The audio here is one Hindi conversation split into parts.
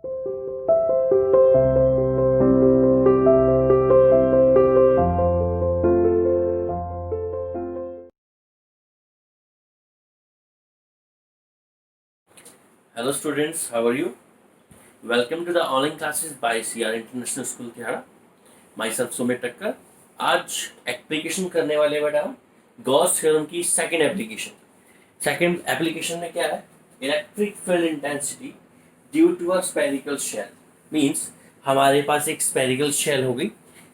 Hello students, how are you? Welcome to the online classes by CR International School Tihara. Myself Sumit टक्कर. आज एप्लीकेशन करने वाले बेटा हम गॉस थ्योरम की सेकंड एप्लीकेशन. सेकंड एप्लीकेशन में क्या है? Electric field intensity due to a spherical shell. Means हमारे पास एक स्फेरिकल शेल हो गई.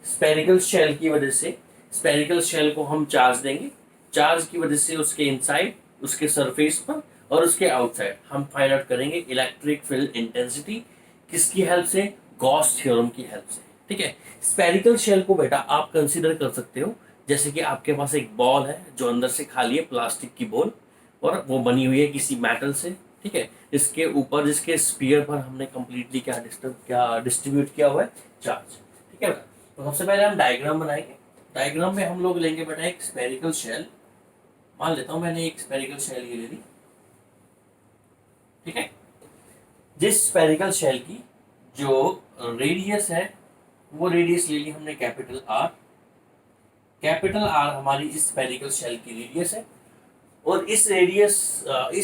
स्फेरिकल शेल की वजह से स्फेरिकल शेल को हम चार्ज देंगे. चार्ज की वजह से उसके इनसाइड, उसके सरफेस पर और उसके आउटसाइड हम फाइंड आउट करेंगे इलेक्ट्रिक फील्ड इंटेंसिटी. किसकी हेल्प से? गॉस थ्योरम की हेल्प से. ठीक है. स्फेरिकल शेल को बेटा आप कंसीडर कर सकते हो जैसे कि आपके पास एक बॉल है जो अंदर से खाली है, प्लास्टिक की बॉल, और वो बनी हुई है किसी मेटल से. ठीक है. इसके ऊपर, जिसके स्पीयर पर हमने कंप्लीटली क्या डिस्ट्रीब्यूट किया हुआ है? चार्ज. ठीक है. तो सबसे पहले हम डायग्राम बनाएंगे. डायग्राम में हम लोग लेंगे बेटा एक स्फेरिकल शेल. मान लेता हूं मैंने एक स्फेरिकल शेल ये ले ली. ठीक है. जिस स्फेरिकल शेल की जो रेडियस है वो रेडियस ले ली हमने कैपिटल आर. कैपिटल आर हमारी इस स्फेरिकल शेल की रेडियस है और इस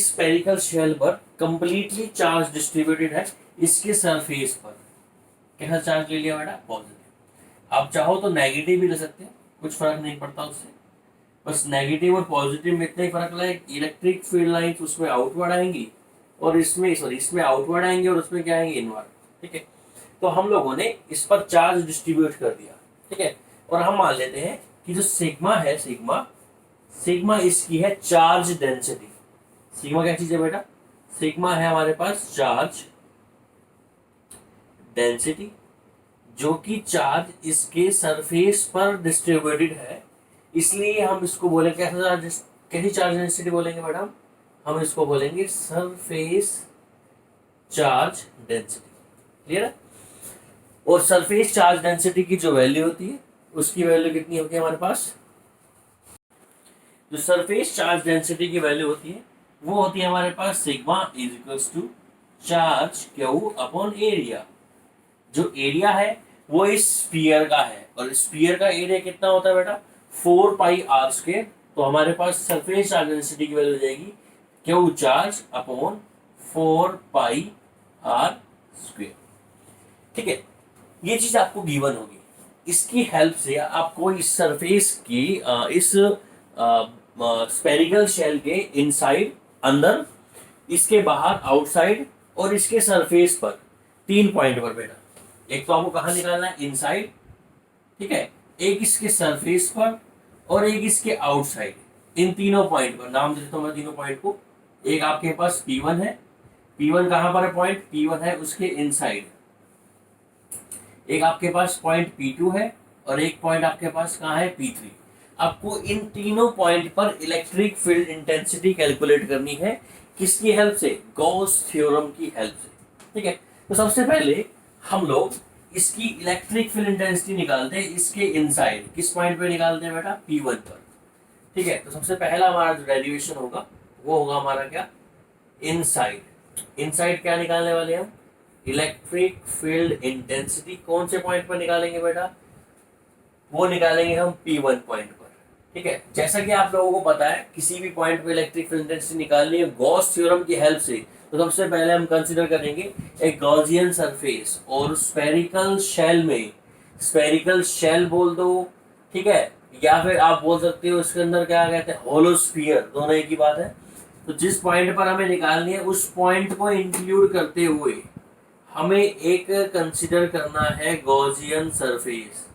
स्फेरिकल शेल पर कंप्लीटली चार्ज डिस्ट्रीब्यूटेड है इसके सरफेस पर. कैसा चार्ज ले लिया बेटा? पॉजिटिव. आप चाहो तो नेगेटिव भी ले सकते हैं, कुछ फर्क नहीं पड़ता उससे. बस नेगेटिव और पॉजिटिव में इतना ही फर्क लगेगा. इलेक्ट्रिक फील्ड लाइंस उसमें आउटवर्ड आएंगी और इसमें आउटवर्ड आएंगे और उसमें क्या आएंगे? इनवर्ड. ठीक है. तो हम लोगों ने इस पर चार्ज डिस्ट्रीब्यूट कर दिया. ठीक है. और हम मान लेते हैं कि जो सिग्मा है, सिग्मा इसकी है चार्ज डेंसिटी. सिग्मा क्या चीज है बेटा? सिग्मा है हमारे पास चार्ज डेंसिटी, जो कि चार्ज इसके सरफेस पर डिस्ट्रीब्यूटेड है. इसलिए हम इसको बोले कैसी चार्ज डेंसिटी बोलेंगे मैडम? हम इसको बोलेंगे सरफेस चार्ज डेंसिटी. क्लियर है? और सरफेस चार्ज डेंसिटी की जो वैल्यू होती है उसकी वैल्यू कितनी होती है हमारे पास? जो सरफेस चार्ज डेंसिटी की वैल्यू होती है वो होती है हमारे पास sigma is equals to charge Q upon area. जो एरिया है वो इस स्फीयर का है और स्फीयर का एरिया कितना होता है बेटा? 4 पाई आर स्क्वायर. तो हमारे पास सरफेस चार्ज डेंसिटी की वैल्यू हो जाएगी Q charge upon 4 pi R square. ठीक है. ये चीज आपको गिवन होगी. इसकी हेल्प से आपको इस सरफेस की इस स्फेरिकल शेल के इनसाइड, अंदर, इसके बाहर आउटसाइड और इसके सरफेस पर 3 पॉइंट पर बेटा. एक तो आपको कहां निकालना है? इनसाइड. ठीक है. एक इसके सरफेस पर और एक इसके आउटसाइड. इन तीनों पॉइंट पर नाम देता हूं मैं तीनों पॉइंट को. एक आपके पास P1 है. P1 कहां पर है पॉइंट? P1 है उसके इनसाइड. एक आपके पास पॉइंट P2 है और एक पॉइंट आपके पास कहां है? P3. आपको इन तीनों पॉइंट पर इलेक्ट्रिक फील्ड इंटेंसिटी कैलकुलेट करनी है. किसकी हेल्प से? गॉस थ्योरम की हेल्प से. ठीक है. तो सबसे पहले हम लोग इसकी इलेक्ट्रिक फील्ड इंटेंसिटी निकालते हैं इसके इनसाइड. किस पॉइंट पे निकालते हैं बेटा? P1 पर. ठीक है. तो सबसे पहला हमारा जो डेरिवेशन होगा वो होगा हमारा क्या? इनसाइड. इनसाइड क्या निकालने वाले हम? Electric field intensity. कौन से पॉइंट पर निकालेंगे बेटा? वो निकालेंगे हम P1 पॉइंट पर. ठीक है. जैसा कि आप लोगों को पता है किसी भी पॉइंट पे इलेक्ट्रिक फील्ड इंटेंसिटी निकालनी है गॉस थ्योरम की हेल्प से, तो सबसे पहले हम कंसीडर करेंगे एक गॉसियन सरफेस. और स्फेरिकल शेल में, स्फेरिकल शेल बोल दो, ठीक है, या फिर आप बोल सकते हो इसके अंदर क्या कहते हैं? Hollow sphere. दोनों एक ही बात है. तो जिस पॉइंट पर हमें निकालनी है उस पॉइंट को इंक्लूड करते हुए हमें एक कंसीडर करना है गॉसियन सरफेस.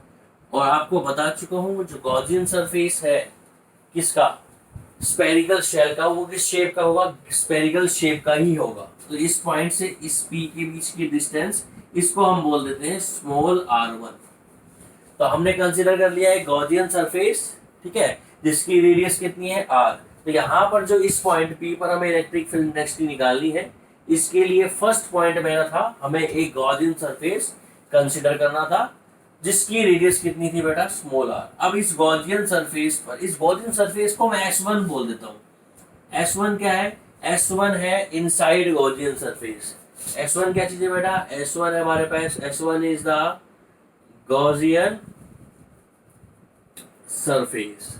और आपको बता चुका हूं जो गॉसियन सरफेस है किसका? स्फेरिकल शेल का. वो किस शेप का होगा? स्फेरिकल शेप का ही होगा. तो इस पॉइंट से इस P के बीच की डिस्टेंस, इसको हम बोल देते हैं स्मॉल r1. तो हमने कंसीडर कर लिया है गॉसियन सरफेस. ठीक है. जिसकी रेडियस कितनी है? r. तो यहाँ पर जो इस पॉइंट P पर हमें इलेक्ट्रिक फील्ड इंटेंसिटी निकालनी है, इसके लिए फर्स्ट पॉइंट मेरा था हमें एक गॉसियन सरफेस कंसीडर करना था जिसकी रेडियस कितनी थी बेटा? Small r. अब इस गॉसियन सरफेस पर, इस गॉसियन सरफेस को मैं S1 बोल देता हूँ. S1 क्या है? S1 है इनसाइड गॉसियन सरफेस. S1 क्या चीज है बेटा? S1 है हमारे पास, S1 is the Gaussian surface.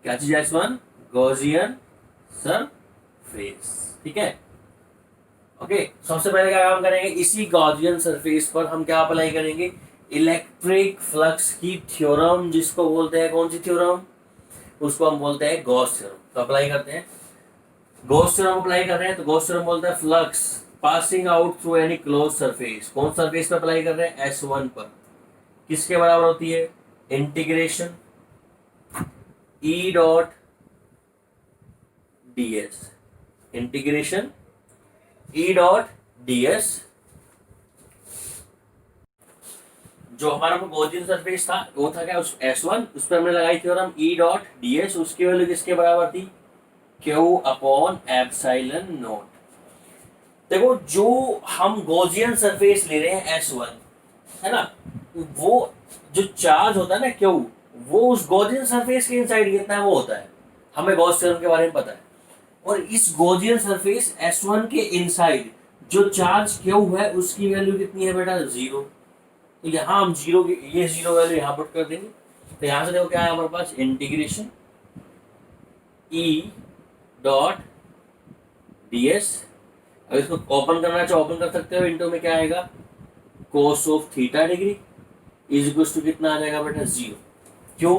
क्या चीज है S1? Gaussian surface. ठीक है, ओके। सबसे पहले क्या काम करेंगे, इसी गॉसियन सरफेस पर हम क्या अप्लाई करेंगे? इलेक्ट्रिक फ्लक्स की थ्योरम, जिसको बोलते हैं कौन सी थ्योरम? उसको हम बोलते हैं गॉस थ्योरम। तो अप्लाई करते हैं, गॉस थ्योरम अप्लाई कर रहे हैं। तो गॉस थ्योरम बोलता है flux passing out through any close surface. कौन सरफेस पे अप्लाई कर रहे हैं? S1 पर। किसके बराबर होती है? Integration E dot ds, integration E dot ds। जो हमारा गॉसियन सरफेस था वो था क्या? उस S1, उस पर हमने लगाई थ्योरम E डॉट ds। उसकी वैल्यू किसके बराबर थी? Q upon epsilon not. देखो, जो हम गॉसियन सरफेस ले रहे हैं S1, है ना, वो जो चार्ज होता है ना Q, वो उस गॉसियन सरफेस के इनसाइड कितना है वो होता है। हमें गॉस थ्योरम के बारे में पता है। और इस गॉसियन सरफेस S1 के इनसाइड जो चार्ज Q है उसकी वैल्यू कितनी है बेटा? 0। तो यहाँ हम जीरो की ये 0 वैल्यू यहाँ पुट कर देंगे। तो यहाँ से देखो क्या है हमारे पास? Integration E dot ds। अगर इसको ओपन करना चाहे ओपन कर सकते हो। इंटू में क्या आएगा? Cos of theta degree is equal to कितना आ जाएगा बेटा? 0। क्यों?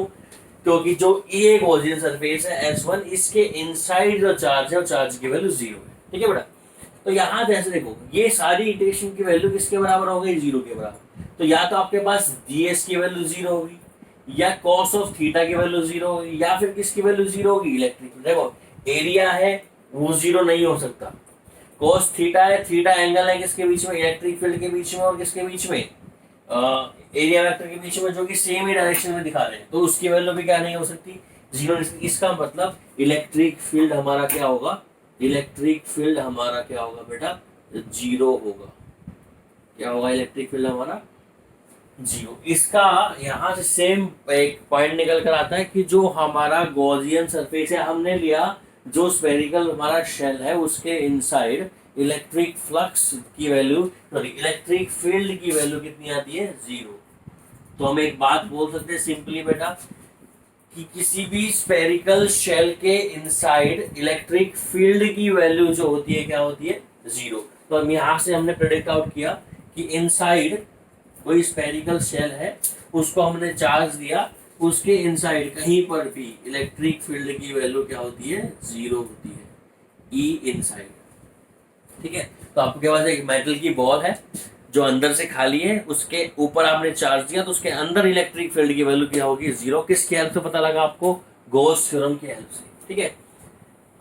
क्योंकि जो ये गॉसियन सरफेस है S1, इसके इनसाइड जो चार्ज है वो चार्ज की वैल्यू 0 है। ठीक है बेटा। तो यहाँ जैसे देखो, ये सारी इक्वेशन की वैल्यू किसके बराबर हो गई? 0 के बराबर। तो या तो आपके पास ds की वैल्यू 0 होगी, या कॉस ऑफ थीटा की वैल्यू 0 होगी, या फिर किसकी वैल्यू 0 होगी? इलेक्ट्रिक। देखो, एरिया है वो 0 नहीं हो सकता। कोस थीटा है, थीटा एंगल है किसके बीच में? इलेक्ट्रिक फील्ड के बीच में। और किसके बीच में? एरिया वेक्टर के बीच में, जो कि सेम ही डायरेक्शन में दिखा रहे हैं। तो उसकी वैल्यू भी क्या नहीं हो सकती? 0। इसका मतलब इलेक्ट्रिक फील्ड हमारा क्या होगा? इलेक्ट्रिक फील्ड हमारा क्या होगा बेटा? 0 होगा। क्या होगा? इलेक्ट्रिक फील्ड हमारा 0। इसका यहाँ से सेम एक पॉइंट निकल कर आता है कि जो हमारा गॉसियन सरफेस है, हमने लिया जो स्फेरिकल हमारा शेल है उसके इनसाइड इलेक्ट्रिक फ्लक्स की वैल्यू, सॉरी इलेक्ट्रिक फील्ड की वैल्यू कितनी आती है? 0। तो हम एक बात बोल सकते हैं सिंपली बेटा कि किसी भी स्फेरिकल शेल के इनसाइड इलेक्ट्रिक फील्ड की वैल्यू जो होती है क्या होती है? 0। तो हम यहाँ से हमने प्रेडिक्ट आउट किया कि इनसाइड कोई स्फेरिकल शेल है, उसको हमने चार्ज दिया, उसके इनसाइड कहीं पर भी इलेक्ट्रिक फील्ड की वैल्यू क्या होती है? 0 होती है। ई इनसाइड। ठीक है। तो आपके पास एक मेटल की बॉल है जो अंदर से खाली है, उसके ऊपर आपने चार्ज दिया तो उसके अंदर इलेक्ट्रिक फील्ड की वैल्यू क्या होगी? 0। किसकी हेल्प से पता लगा आपको? गॉस थ्योरम की हेल्प से। ठीक है।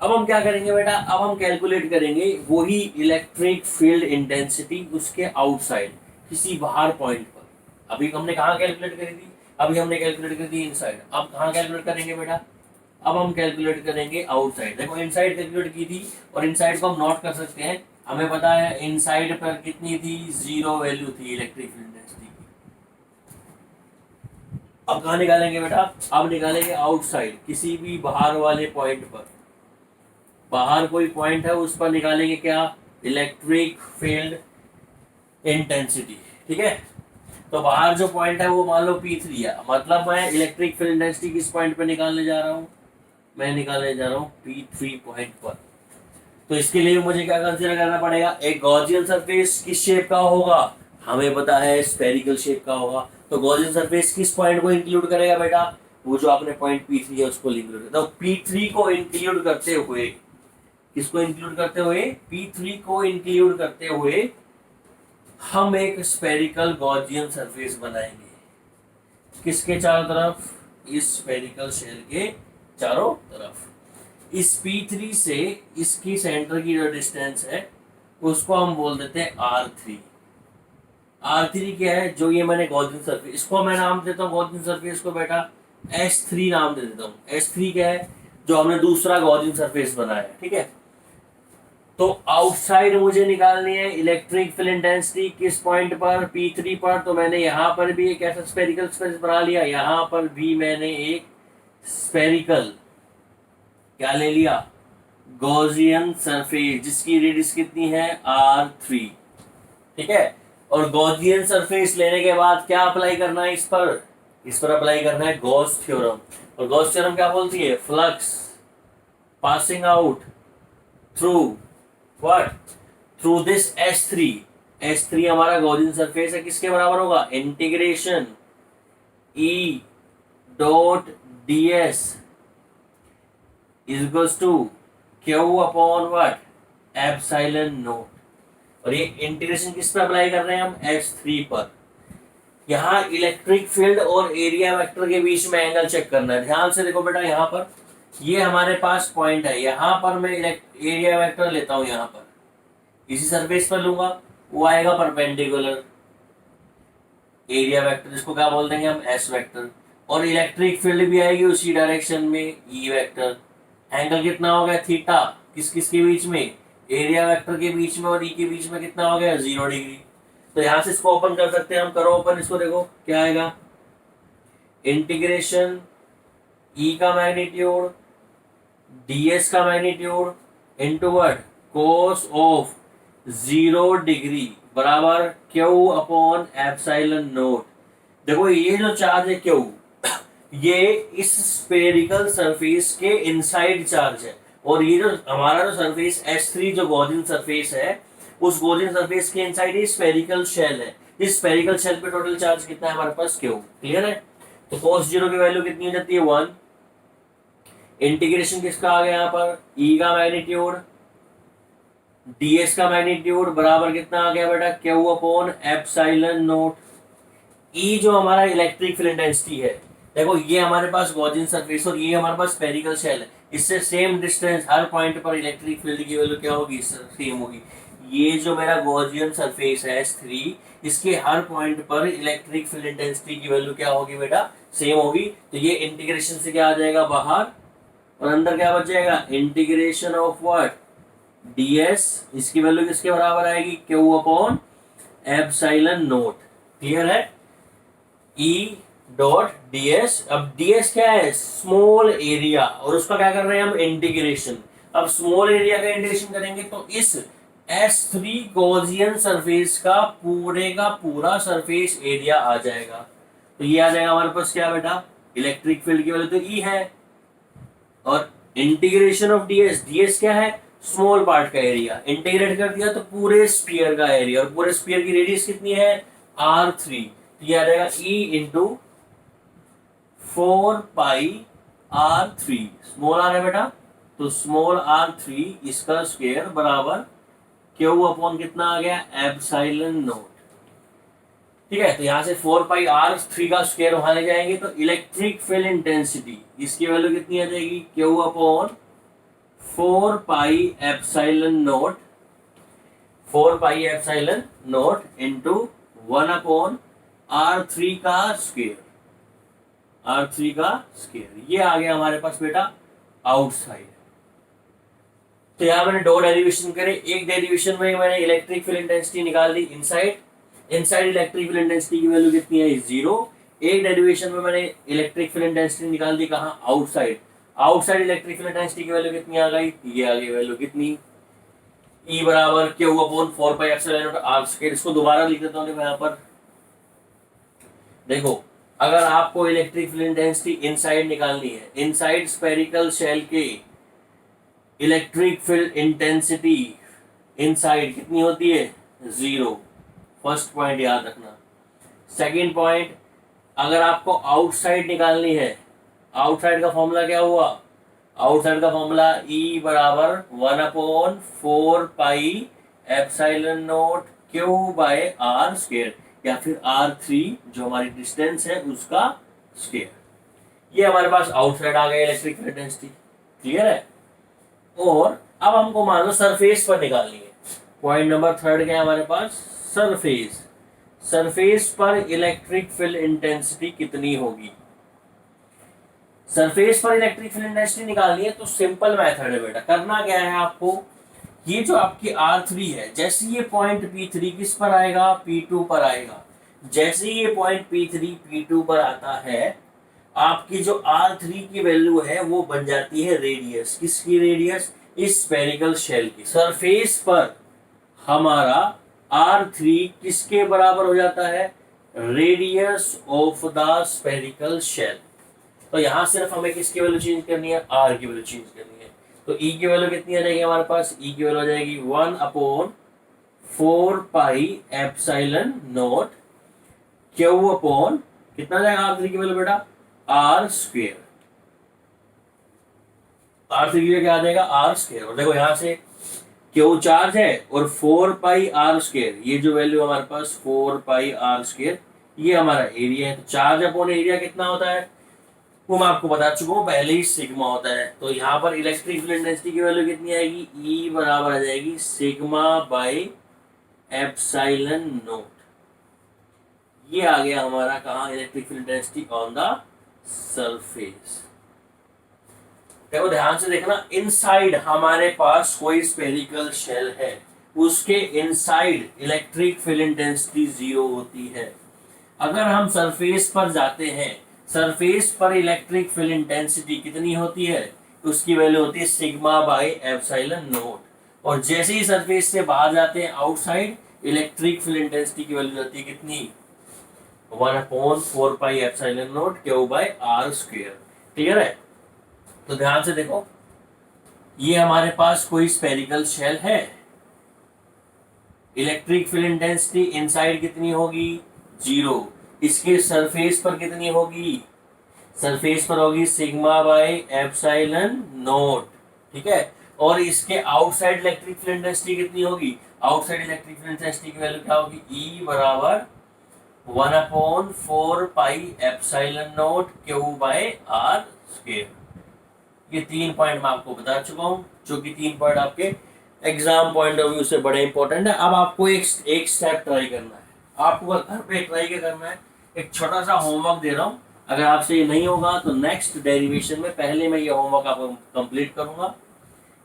अब हम क्या करेंगे बेटा? अब हम कैलकुलेट करेंगे वही इलेक्ट्रिक फील्ड इंटेंसिटी उसके आउटसाइड, किसी बाहर पॉइंट पर। अभी हमने कहाँ कैलकुलेट करी थी? अभी हमने कैलकुलेट करी थी इनसाइड। अब कहाँ कैलकुलेट करेंगे बेटा? अब हम कैलकुलेट करेंगे आउटसाइड। देखो, इनसाइड कैलकुलेट की थी और इनसाइड को हम नोट कर सकते हैं। हमें पता है इनसाइड पर कितनी थी? 0 वैल्यू थी इलेक्ट्रिक फील्ड डेंसिटी की। अब कहाँ निकालेंगे बेटा? अब निकालेंगे आउटसाइड, किसी भी बाहर वाले पॉइंट पर। बाहर कोई पॉइंट है उस पर निकालेंगे क्या? Electric field intensity. ठीक है। तो बाहर जो पॉइंट है वो मान लो P3 है, मतलब मैं इलेक्ट्रिक फील्ड इंटेंसिटी किस पॉइंट पे निकालने जा रहा हूँ? मैं निकालने जा रहा हूँ P3 पॉइंट पर। तो इसके लिए मुझे क्या कंसीडर करना पड़ेगा? एक गॉसियन सरफेस किस शेप का होगा? हमें पता है स्फेरिकल शेप का होगा। तो गॉसियन सरफेस किस पॉइंट को इंक्लूड करेगा बेटा? वो जो आपने पॉइंट P3 है उसको इंक्लूड करेगा। तो P3 को इंक्लूड करते हुए, किसको इंक्लूड करते हुए? P3 को इंक्लूड करते हुए हम एक स्फेरिकल गॉसियन सरफेस बनाएंगे। किसके चारों तरफ? इस स्फेरिकल शेल के चारों तरफ। इस P3 से इसकी सेंटर की जो डिस्टेंस है उसको हम बोल देते हैं R3। R3 क्या है? जो ये मैंने गॉसियन सरफेस, इसको मैं नाम देता हूँ गॉसियन सरफेस को बेटा S3 नाम दे देता हूँ। S3 क्या है? जो हमने दूसरा गॉसियन सरफेस बनाया है। ठीक है। तो आउटसाइड मुझे निकालनी है इलेक्ट्रिक फील्ड इंटेंसिटी किस पॉइंट पर? P3 पर। तो मैंने यहाँ पर भी एक ऐसा स्फेरिकल स्पेस बना लिया, यहाँ पर भी मैंने एक स्फेरिकल क्या ले लिया? गॉसियन सरफेस जिसकी रेडियस कितनी है R3, ठीक है। और गॉसियन सरफेस लेने के बाद क्या अप्लाई करना है इस पर अप्लाई करना है गॉस थ्योरम। और गॉस थ्योरम क्या बोलती है? Flux passing out through what? Through this S3 हमारा गॉसियन सरफेस है, किसके बराबर होगा? Integration E dot ds is equals to Q upon what? Epsilon naught. और ये इंटीग्रेशन किस पे अप्लाई कर रहे हैं हम? S3 पर। यहाँ इलेक्ट्रिक फील्ड और एरिया वेक्टर के बीच में एंगल चेक करना है। ध्यान से देखो बेटा, यहाँ पर ये हमारे पास पॉइंट है, यहाँ पर मैं एरिया वेक्टर लेता हूँ, यहाँ पर इसी सरफेस पर लूंगा, वो आएगा परपेंडिकुलर एरिया वेक्टर, जिसको क्या बोल देंगे हम? S vector. और इलेक्ट्रिक फील्ड भी आएगी उसी डायरेक्शन में, E वेक्टर। एंगल कितना हो गया? थीटा। किस किस के बीच में? एरिया वेक्टर के बीच में और E के बीच में कितना हो गया? 0 डिग्री। तो यहां से इसको ओपन कर सकते हैं हम। करो ओपन इसको, देखो क्या आएगा? इंटीग्रेशन E का मैग्नीट्यूड ds का magnitude into what? Cos of 0 degree बराबर Q अपॉन एप्सिलॉन नोट। देखो ये जो चार्ज है Q, ये इस स्फेरिकल सरफेस के इनसाइड चार्ज है। और ये जो हमारा जो सरफेस S3 जो गॉसियन सरफेस है, उस गॉसियन सरफेस के इनसाइड ये स्फेरिकल शेल है। इस स्फेरिकल शेल पे टोटल चार्ज कितना है हमारे पास? Q। क्लियर है? तो cos 0 की वैल्यू कितनी हो जाती है? 1। इंटीग्रेशन किसका आ गया यहाँ पर? E का मैग्नीट्यूड ds का मैग्नीट्यूड बराबर कितना आ गया बेटा? Q upon epsilon note. E जो हमारा इलेक्ट्रिक फील्ड इंटेंसिटी है, देखो ये हमारे पास गॉसियन सरफेस और ये हमारे पास स्फेरिकल शेल है, इससे सेम डिस्टेंस हर पॉइंट पर इलेक्ट्रिक फील्ड की वैल्यू क्या होगी? सेम होगी। ये जो मेरा गॉसियन सरफेस है S3, इसके हर पॉइंट पर इलेक्ट्रिक फील्ड इंटेंसिटी की वैल्यू क्या होगी बेटा? सेम होगी। तो ये इंटीग्रेशन से क्या आ जाएगा बाहर, और अंदर क्या बच जाएगा? Integration of what? ds। इसकी वैल्यू किसके बराबर आएगी? Q upon epsilon note. Clear है? E dot ds। अब ds क्या है? स्मॉल एरिया, और उसका क्या कर रहे हैं हम? इंटीग्रेशन। अब स्मॉल एरिया का इंटीग्रेशन करेंगे तो इस S3 गॉसियन सरफेस का पूरा सरफेस एरिया आ जाएगा। तो ये आ जाएगा हमारे पास क्या बेटा? इलेक्ट्रिक फील्ड की वैल्यू तो E है, और इंटीग्रेशन ऑफ ds क्या है? स्मॉल पार्ट का एरिया। इंटीग्रेट कर दिया तो पूरे स्फीयर का एरिया, और पूरे स्फीयर की रेडियस कितनी है? R3। तो ये आ जाएगा E इंटू 4 पाई R3। स्मॉल r है बेटा, तो स्मॉल R3 इसका स्क्वायर बराबर Q अपॉन कितना आ गया? Epsilon note. ठीक है, तो यहां से 4 पाई R3 का स्क्वायर वहां ले जाएंगे तो इलेक्ट्रिक फील्ड इंटेंसिटी इसकी वैल्यू कितनी आ जाएगी? Q upon 4 pi epsilon note, 4 pi epsilon note into 1 upon R3 का स्क्वायर, R3 का स्क्वायर। ये आ गया हमारे पास बेटा आउटसाइड। तो यहां मैंने दो डेरिवेशन करे। एक डेरिवेशन में मैंने इलेक्ट्रिक फील्ड इंटेंसिटी निकाल the inside electric field intensity की वैल्यू कितनी है? 0। एक डेरिवेशन में मैंने इलेक्ट्रिक फील्ड इंटेंसिटी निकाल दी कहाँ? आउटसाइड इलेक्ट्रिक फील्ड इंटेंसिटी की वैल्यू कितनी आ गई? ये आ गई वैल्यू कितनी? E बराबर Q upon 4 pi epsilon not R square. इसको दोबारा लिख देता हूं। देखो यहाँ पर देखो, अगर आपको इलेक्ट्रिक फील्ड इंटेंसिटी इनसाइड निकालनी है, इनसाइड स्फेरिकल शेल के इलेक्ट्रिक फील्ड इंटेंसिटी इनसाइड कितनी होती है? 0। फर्स्ट पॉइंट याद रखना। सेकंड पॉइंट, अगर आपको आउटसाइड निकालनी है, आउटसाइड का फॉर्मूला क्या हुआ? आउटसाइड का फॉर्मूला E बराबर 1 upon 4 pi epsilon naught Q by R square, या फिर R3 जो हमारी डिस्टेंस है उसका स्क्वायर। ये हमारे पास आउटसाइड आ गया इलेक्ट्रिक फील्ड इंटेंसिटी। क्लियर है? और अब हमको मान लो सरफेस पर निकालनी है। पॉइंट नंबर 3 क्या है हमारे पास? सरफेस पर इलेक्ट्रिक फील्ड इंटेंसिटी कितनी होगी? सरफेस पर इलेक्ट्रिक फील्ड इंटेंसिटी निकालनी है तो सिंपल मेथड है बेटा। करना क्या है आपको? ये जो आपकी R3 है, जैसे ये पॉइंट P3 किस पर आएगा? P2 पर आएगा। जैसे ये पॉइंट P3 P2 पर आता है, आपकी जो R3 की वैल्यू है वो बन जाती है रेडियस। किसकी रेडियस? इस स्फेरिकल शेल की सरफेस पर हमारा R3 किसके बराबर हो जाता है? Radius of the spherical shell. तो यहां सिर्फ हमें किसकी वैल्यू चेंज करनी है? R की वैल्यू चेंज करनी है। तो E की वैल्यू कितनी आ जाएगी हमारे पास? E की वैल्यू आ जाएगी 1/4πε0 Q अपॉन कितना जाएगा R3 की वैल्यू बेटा? R square. R3 की वैल्यू क्या आ जाएगा? R square. और देखो यहां से Q चार्ज है और 4πr स्क्वेयर, ये जो वैल्यू हमारे पास 4πr स्क्वेयर, ये हमारा एरिया है। तो चार्ज अपॉन एरिया कितना होता है वो मैं आपको बता चुका हूँ पहले ही, सिग्मा होता है। तो यहाँ पर इलेक्ट्रिक फील्ड डेंसिटी की वैल्यू कितनी आएगी? E बराबर आ जाएगी सिग्मा बाई एप्सिलॉन नोट। ये आ गया हमारा कहाँ? Electric field density on the surface. देखो ध्यान से देखना, इनसाइड हमारे पास कोई स्फेरिकल शेल है, उसके इनसाइड इलेक्ट्रिक फील्ड इंटेंसिटी 0 होती है। अगर हम सरफेस पर जाते हैं, सरफेस पर इलेक्ट्रिक फील्ड इंटेंसिटी कितनी होती है? उसकी वैल्यू होती है सिग्मा बाई एप्सिलॉन नोट। और जैसे ही सरफेस से बाहर जाते हैं आउटसाइड, इलेक्ट्रिक फील्ड इंटेंसिटी की वैल्यू होती है कितनी? 1/4πε0 Q/r स्क्वेयर। क्लियर है? तो ध्यान से देखो, ये हमारे पास कोई स्फेरिकल शेल है, इलेक्ट्रिक फील्ड इंटेंसिटी इनसाइड कितनी होगी? 0। इसके सरफेस पर कितनी होगी? सरफेस पर होगी सिग्मा बाई एप्सिलॉन नोट। ठीक है? और इसके आउटसाइड इलेक्ट्रिक फील्ड इंटेंसिटी कितनी होगी? आउटसाइड इलेक्ट्रिक फील्ड इंटेंसिटी की वैल्यू क्या होगी? E बराबर 1/4πε0 Q/r स्क्वायर। ये 3 पॉइंट मैं आपको बता चुका हूं, जो कि 3 पॉइंट आपके एग्जाम पॉइंट ऑफ व्यू से बड़े इंपॉर्टेंट है। अब आपको एक स्टेप ट्राई करना है। आपको घर पे ट्राई क्या करना है, एक छोटा सा होमवर्क दे रहा हूँ, अगर आपसे ये नहीं होगा तो नेक्स्ट डेरिवेशन में पहले मैं ये होमवर्क आपको कंप्लीट करूंगा,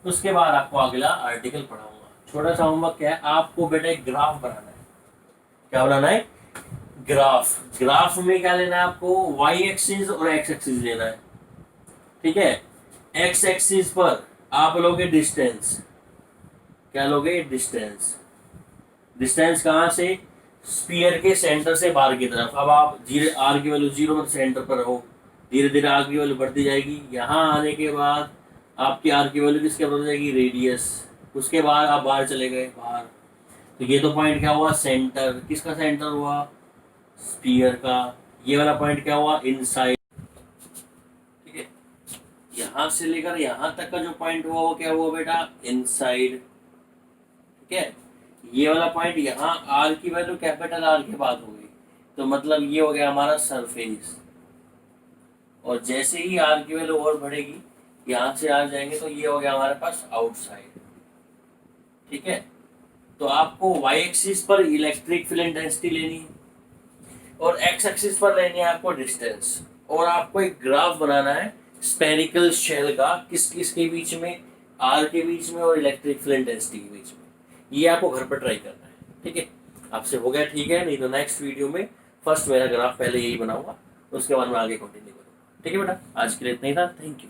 उसके बाद आपको अगला आर्टिकल पढ़ाऊंगा। छोटा सा होमवर्क क्या है, आपको बेटा एक ग्राफ बनाना है। क्या बनाना है? ग्राफ। ग्राफ में क्या लेना है आपको? वाई एक्सिस और एक्स एक्सिस लेना है। ठीक है? एक्स एक्सिस पर आप लोगे डिस्टेंस। क्या लोगे? डिस्टेंस। डिस्टेंस कहां से? स्फीयर के सेंटर से बाहर की तरफ। अब आप धीरे आर की वैल्यू 0 पर सेंटर पर रहो, धीरे धीरे आर की वैल्यू बढ़ती जाएगी। यहाँ आने के बाद आपकी आर की वैल्यू किसके बदल जाएगी? रेडियस। उसके बाद आप बाहर चले गए बाहर, तो ये तो पॉइंट क्या हुआ? सेंटर। किसका सेंटर हुआ? स्फीयर का। ये वाला पॉइंट क्या हुआ? इनसाइड। ठीक है? यहां से लेकर यहां तक का जो पॉइंट हुआ वो क्या हुआ बेटा? इनसाइड। ठीक है? ये वाला पॉइंट यहाँ आर की वैल्यू कैपिटल आर के बाद हो गई, तो मतलब ये हो गया हमारा सरफेस। और जैसे ही आर की वैल्यू और बढ़ेगी, यहां से आ जाएंगे, तो ये हो गया हमारे पास आउटसाइड। ठीक है? तो आपको वाई एक्सिस पर इलेक्ट्रिक फील्ड इंटेंसिटी लेनी है और एक्स एक्सिस पर लेनी है आपको डिस्टेंस, और आपको एक ग्राफ बनाना है स्फेरिकल शेल का, किस किस के बीच में? आर के बीच में और इलेक्ट्रिक फील्ड इंटेंसिटी के बीच में। ये आपको घर पर ट्राई करना है। ठीक है? आपसे हो गया? ठीक है, नहीं तो नेक्स्ट वीडियो में फर्स्ट मेरा ग्राफ पहले यही बनाऊंगा, उसके बाद मैं आगे कंटिन्यू करूंगा। ठीक है बेटा, आज के लिए इतना ही था। Thank you.